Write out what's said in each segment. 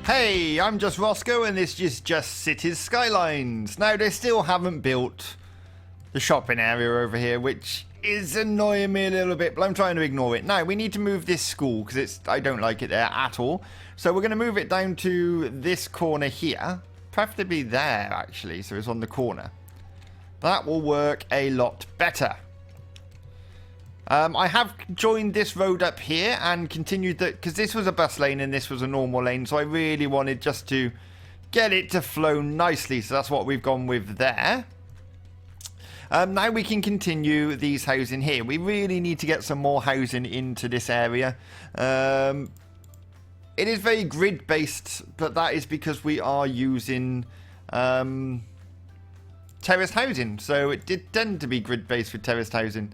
Hey, I'm just Rossgo and this is just Cities Skylines. Now, they still haven't built the shopping area over here, which is annoying me a little bit, but I'm trying to ignore it. Now, we need to move this school because I don't like it there at all. So we're going to move it down to this corner here. Preferably there, actually, so it's on the corner. That will work a lot better. I have joined this road up here and continued that because this was a bus lane and this was a normal lane, so I really wanted just to get it to flow nicely, so that's what we've gone with there. Now we can continue these housing here. We really need to get some more housing into this area. It is very grid based, but that is because we are using terraced housing, so it did tend to be grid based with terraced housing.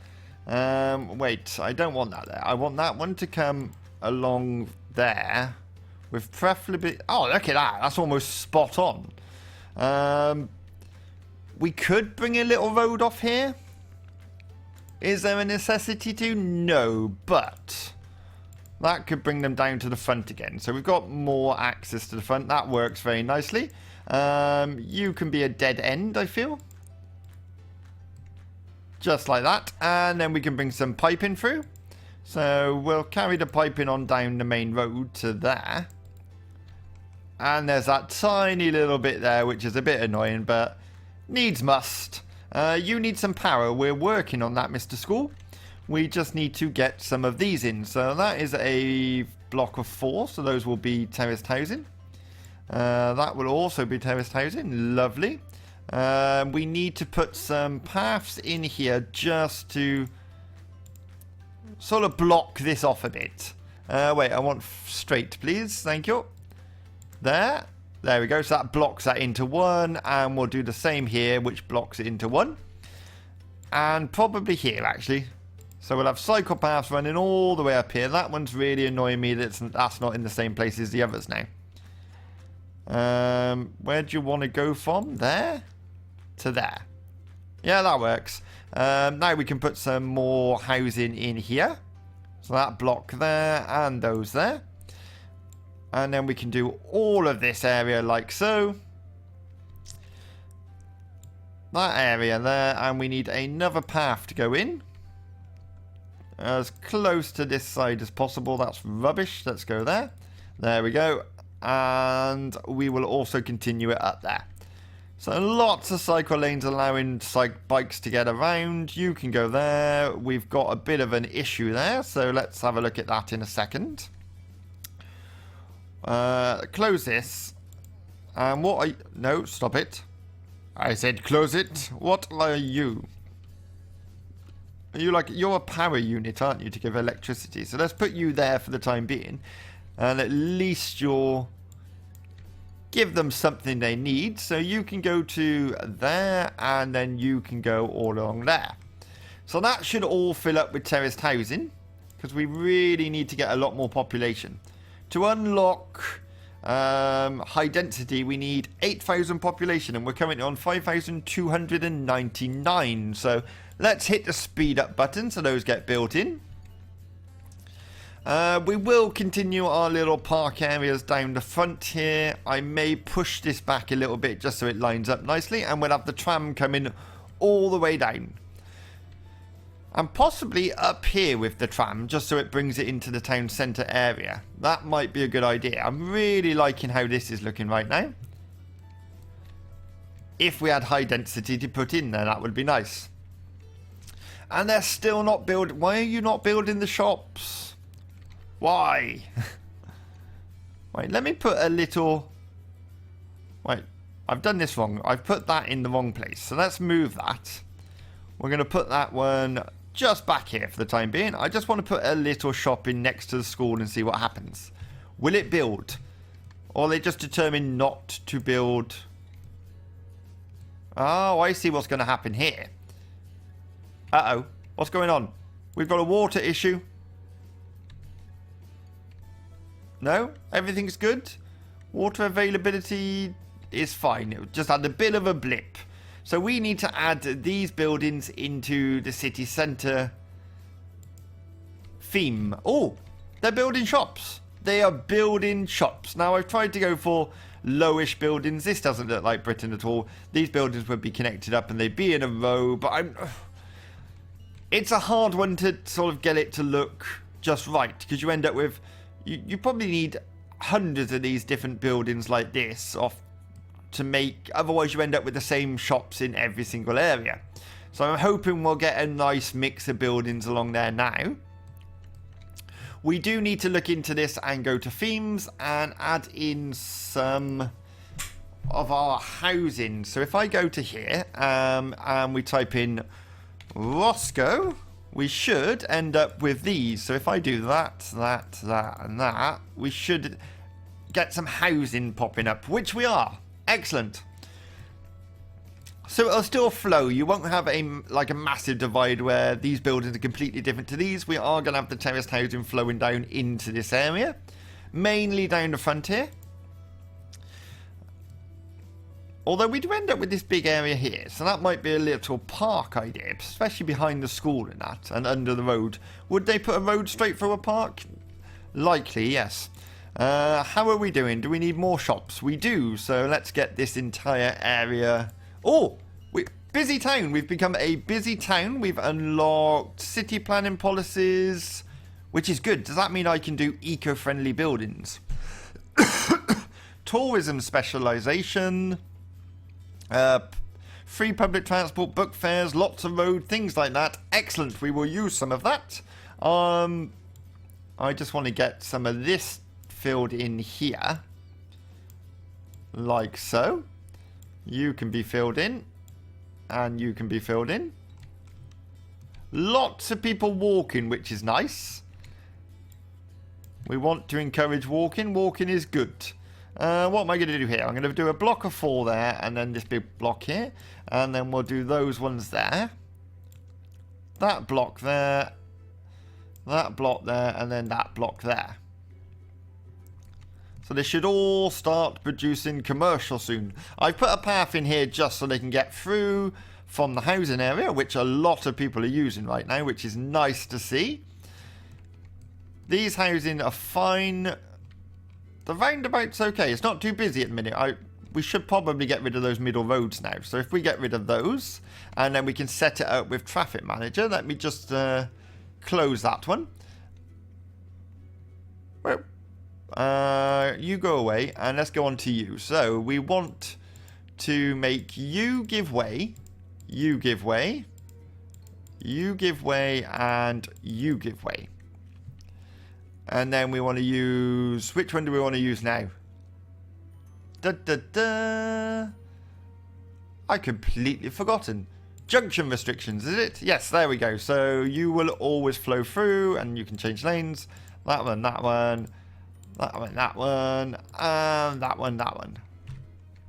Wait, I don't want that there. I want that one to come along there with preferably... Oh, look at that. That's almost spot on. We could bring a little road off here. Is there a necessity to? No, but that could bring them down to the front again. So we've got more access to the front. That works very nicely. You can be a dead end, I feel. Just like that, and then we can bring some piping through. So we'll carry the piping on down the main road to there. And there's that tiny little bit there, which is a bit annoying, but needs must. You need some power. We're working on that, Mr. School. We just need to get some of these in. So that is a block of 4, so those will be terraced housing. That will also be terraced housing. Lovely. We need to put some paths in here just to sort of block this off a bit. Wait, I want straight, please. Thank you. There we go. So that blocks that into 1, and we'll do the same here, which blocks it into 1. And probably here, actually. So we'll have cycle paths running all the way up here. That one's really annoying me that's not in the same place as the others now. Where do you want to go from? There? To there. Yeah, that works. Now we can put some more housing in here. So that block there and those there. And then we can do all of this area like so. That area there, and we need another path to go in. As close to this side as possible. That's rubbish. Let's go there. There we go. And we will also continue it up there. So lots of cycle lanes allowing bikes to get around. You can go there. We've got a bit of an issue there, so let's have a look at that in a second. Close this. And what are you... No, stop it. I said close it. What are you? Are you like... You're a power unit, aren't you, to give electricity? So let's put you there for the time being. And at least you're... Give them something they need, so you can go to there, and then you can go all along there. So that should all fill up with terraced housing, because we really need to get a lot more population. To unlock high density, we need 8,000 population, and we're currently on 5,299. So let's hit the speed up button so those get built in. We will continue our little park areas down the front here. I may push this back a little bit just so it lines up nicely, and we'll have the tram coming all the way down. And possibly up here with the tram, just so it brings it into the town centre area. That might be a good idea. I'm really liking how this is looking right now. If we had high density to put in there, that would be nice. And they're still not building... Why are you not building the shops? Why? Wait, let me put a little... Wait, I've done this wrong. I've put that in the wrong place. So let's move that. We're going to put that one just back here for the time being. I just want to put a little shop in next to the school and see what happens. Will it build? Or are they just determined not to build? Oh, I see what's going to happen here. Uh-oh. What's going on? We've got a water issue. No? Everything's good? Water availability is fine. It just had a bit of a blip. So we need to add these buildings into the city centre theme. Oh, they're building shops. they are building shops. Now, I've tried to go for lowish buildings. This doesn't look like Britain at all. These buildings would be connected up and they'd be in a row, but it's a hard one to sort of get it to look just right, because you end up with, you probably need hundreds of these different buildings like this off to make, otherwise you end up with the same shops in every single area. So I'm hoping we'll get a nice mix of buildings along there now. We do need to look into this and go to themes and add in some of our housing. So if I go to here and we type in Rossgo, we should end up with these. So if I do that, and that, we should get some housing popping up, which we are. Excellent. So it'll still flow. You won't have a massive divide where these buildings are completely different to these. We are going to have the terraced housing flowing down into this area, mainly down the front here. Although we do end up with this big area here, so that might be a little park idea, especially behind the school and that, and under the road. Would they put a road straight through a park? Likely, yes. How are we doing? Do we need more shops? We do, so let's get this entire area. Oh, busy town. We've become a busy town. We've unlocked city planning policies, which is good. Does that mean I can do eco-friendly buildings? Tourism specialization, free public transport, book fairs, lots of road, things like that. Excellent. We will use some of that. I just want to get some of this filled in here, like so. You can be filled in, and you can be filled in. Lots of people walking, which is nice. We want to encourage walking. Walking is good. What am I going to do here? I'm going to do a block of 4 there, and then this big block here, and then we'll do those ones there. That block there, that block there, and then that block there. So they should all start producing commercial soon. I've put a path in here just so they can get through from the housing area, which a lot of people are using right now, which is nice to see. These housing are fine. The roundabout's okay. It's not too busy at the minute. We should probably get rid of those middle roads now. So if we get rid of those, and then we can set it up with Traffic Manager. Let me just close that one. Well, you go away, and let's go on to you. So we want to make you give way, you give way, you give way, and you give way. And then we want to use, which one do we want to use now? I completely forgotten. Junction restrictions, is it? Yes, there we go. So you will always flow through, and you can change lanes. That one, that one. That one, that one, and that one, that one.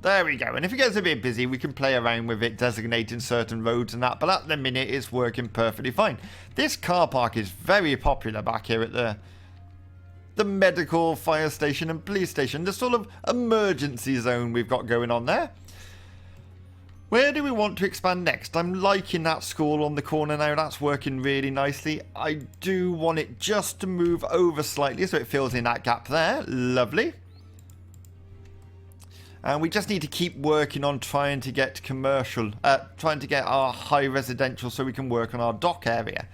There we go. And if it gets a bit busy, we can play around with it, designating certain roads and that. But at the minute, it's working perfectly fine. This car park is very popular back here at the medical, fire station and police station. The sort of emergency zone we've got going on there. Where do we want to expand next? I'm liking that school on the corner now. That's working really nicely. I do want it just to move over slightly so it fills in that gap there. Lovely. And we just need to keep working on trying to get commercial, trying to get our high residential so we can work on our dock area.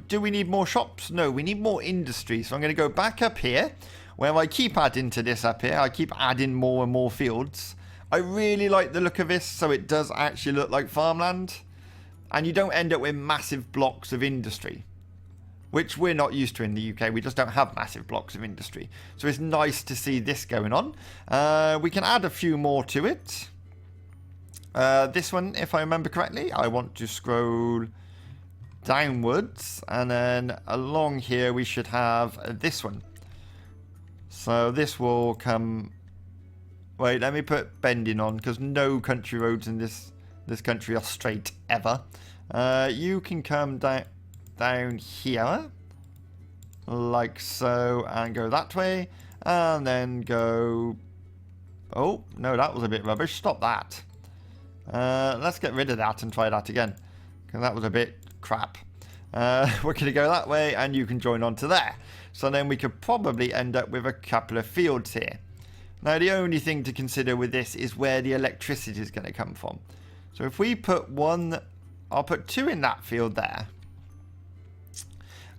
Do we need more shops? No, we need more industry. So I'm going to go back up here where I keep adding to this up here. I keep adding more and more fields. I really like the look of this, so it does actually look like farmland. And you don't end up with massive blocks of industry, which we're not used to in the UK. We just don't have massive blocks of industry. So it's nice to see this going on. We can add a few more to it. This one, if I remember correctly, I want to scroll downwards. And then along here, we should have this one. So this will come... Wait, let me put bending on, because no country roads in this country are straight, ever. You can come down here, like so, and go that way, and then go... Oh, no, that was a bit rubbish. Stop that. Let's get rid of that and try that again, because that was a bit crap. We're going to go that way, and you can join on to there. So then we could probably end up with a couple of fields here. Now, the only thing to consider with this is where the electricity is going to come from. So if we put one, I'll put 2 in that field there.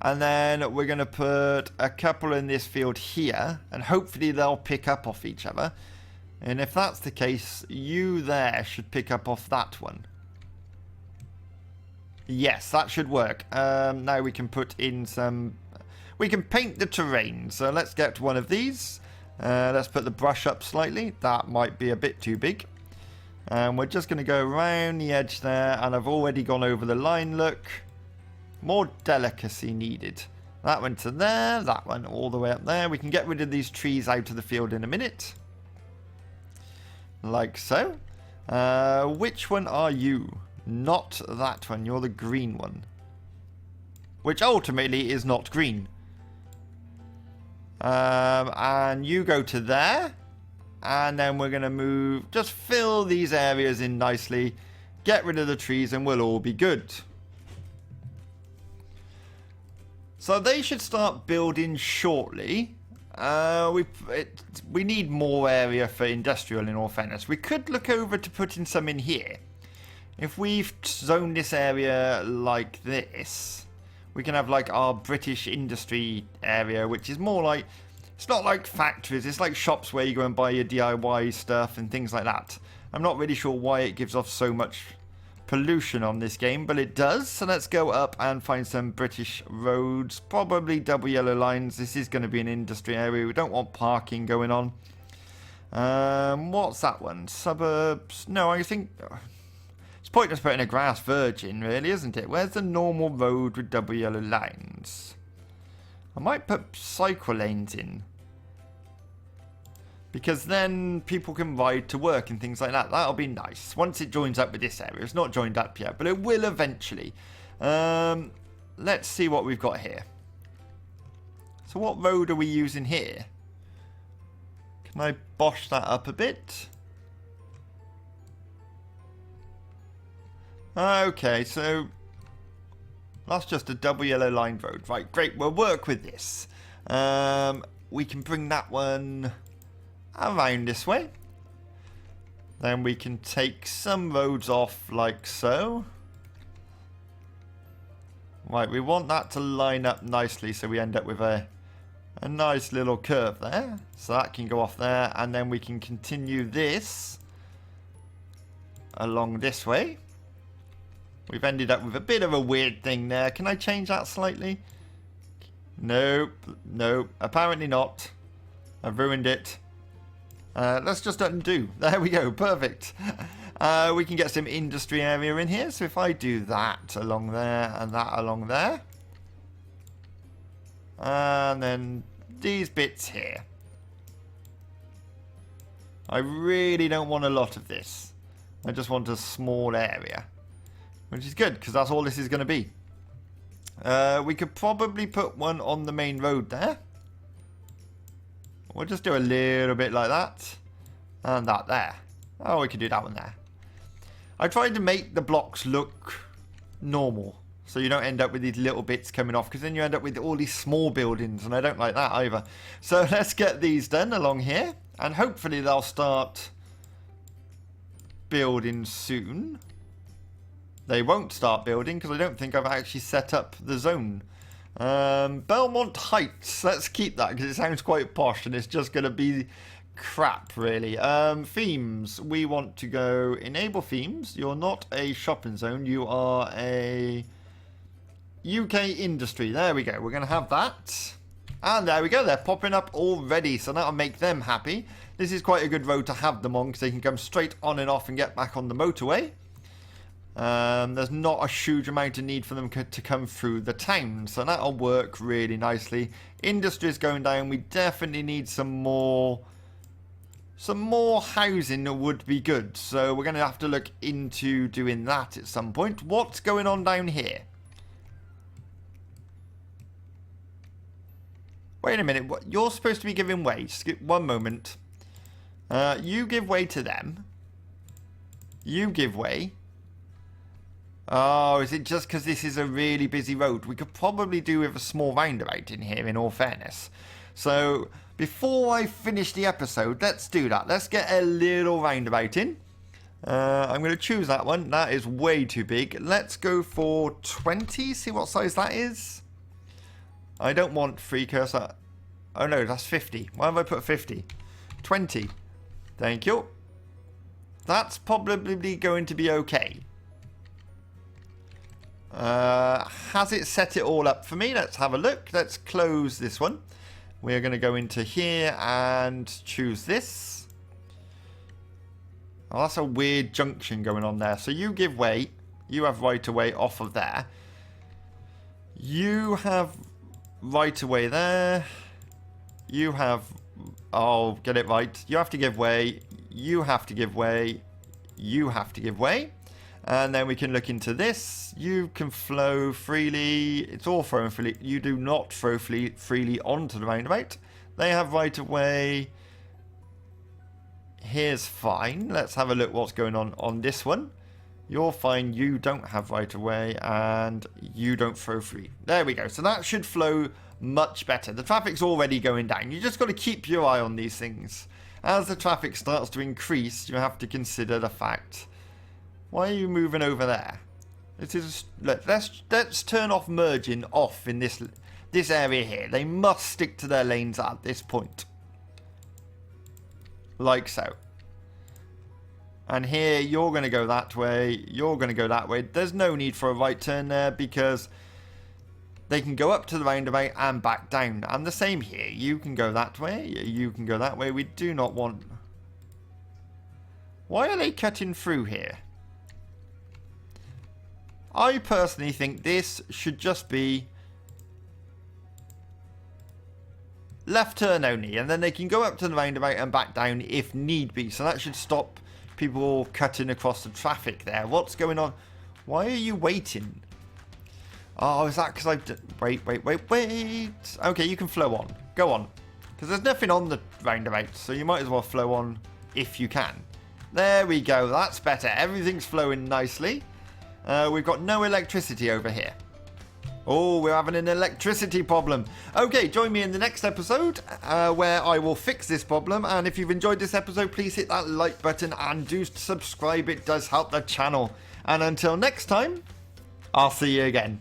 And then we're going to put a couple in this field here, and hopefully they'll pick up off each other. And if that's the case, you there should pick up off that one. Yes, that should work. Now we can put in some... We can paint the terrain. So let's get one of these. Let's put the brush up slightly. That might be a bit too big. And we're just going to go around the edge there. And I've already gone over the line, look. More delicacy needed. That one to there. That one all the way up there. We can get rid of these trees out of the field in a minute. Like so. Which one are you? Not that one. You're the green one. Which ultimately is not green. And you go to there. And then we're going to move. Just fill these areas in nicely. Get rid of the trees and we'll all be good. So they should start building shortly. We need more area for industrial in all fairness. We could look over to putting some in here. If we've zoned this area like this, we can have like our British industry area, which is more like, it's not like factories, it's like shops where you go and buy your DIY stuff and things like that. I'm not really sure why it gives off so much pollution on this game, but it does. So let's go up and find some British roads, probably double yellow lines. This is going to be an industry area. We don't want parking going on. What's that one? Suburbs? No, I think it's pointless putting a grass virgin, really, isn't it? Where's the normal road with double yellow lines? I might put cycle lanes in, because then people can ride to work and things like that. That'll be nice. Once it joins up with this area. It's not joined up yet, but it will eventually. Let's see what we've got here. So what road are we using here? Can I bosh that up a bit? Okay, so that's just a double yellow line road. Right, great. We'll work with this. We can bring that one around this way. Then we can take some roads off like so. Right, we want that to line up nicely so we end up with a nice little curve there. So that can go off there, and then we can continue this along this way. We've ended up with a bit of a weird thing there. Can I change that slightly? Nope, nope, apparently not. I've ruined it. Let's just undo. There we go. Perfect. We can get some industry area in here. So if I do that along there and that along there. And then these bits here. I really don't want a lot of this. I just want a small area. Which is good, because that's all this is going to be. We could probably put one on the main road there. We'll just do a little bit like that. And that there. Oh, we could do that one there. I tried to make the blocks look normal. So you don't end up with these little bits coming off. Because then you end up with all these small buildings. And I don't like that either. So let's get these done along here. And hopefully they'll start building soon. They won't start building because I don't think I've actually set up the zone. Belmont Heights. Let's keep that because it sounds quite posh and it's just going to be crap, really. Themes. We want to go enable themes. You're not a shopping zone. You are a UK industry. There we go. We're going to have that. And there we go. They're popping up already. So that'll make them happy. This is quite a good road to have them on because they can come straight on and off and get back on the motorway. There's not a huge amount of need for them to come through the town, so that'll work really nicely. Industry's going down. We definitely need some more housing that would be good, so we're going to have to look into doing that at some point. What's going on down here? Wait a minute, what? You're supposed to be giving way. Just give one moment. You give way to them. You give way. Oh, is it just because this is a really busy road? We could probably do with a small roundabout in here, in all fairness. So, before I finish the episode, let's do that. Let's get a little roundabout in. I'm going to choose that one. That is way too big. Let's go for 20. See what size that is. I don't want 3 cursor. Oh no, that's 50. Why have I put 50? 20. Thank you. That's probably going to be okay. Has it set it all up for me? Let's have a look. Let's close this one. We're going to go into here and choose this. Oh, that's a weird junction going on there. So you give way. You have right of way off of there. You have right of way there. You have... Oh, get it right. You have to give way. You have to give way. You have to give way. And then we can look into this. You can flow freely. It's all thrown freely. You do not throw freely onto the roundabout. They have right of way. Here's fine. Let's have a look what's going on this one. You're fine. You don't have right of way. And you don't throw free. There we go. So that should flow much better. The traffic's already going down. You just got to keep your eye on these things. As the traffic starts to increase, you have to consider the fact... Why are you moving over there? It is, look, let's turn off merging off in this area here. They must stick to their lanes at this point. Like so. And here, you're going to go that way. You're going to go that way. There's no need for a right turn there because they can go up to the roundabout and back down. And the same here. You can go that way. You can go that way. We do not want... Why are they cutting through here? I personally think this should just be left turn only, and then they can go up to the roundabout and back down if need be. So that should stop people cutting across the traffic there. What's going on? Why are you waiting? Oh, is that because I've... Wait. Okay, you can flow on. Go on. Because there's nothing on the roundabout, so you might as well flow on if you can. There we go. That's better. Everything's flowing nicely. We've got no electricity over here. Oh, we're having an electricity problem. Okay, join me in the next episode where I will fix this problem. And if you've enjoyed this episode, please hit that like button and do subscribe. It does help the channel. And until next time, I'll see you again.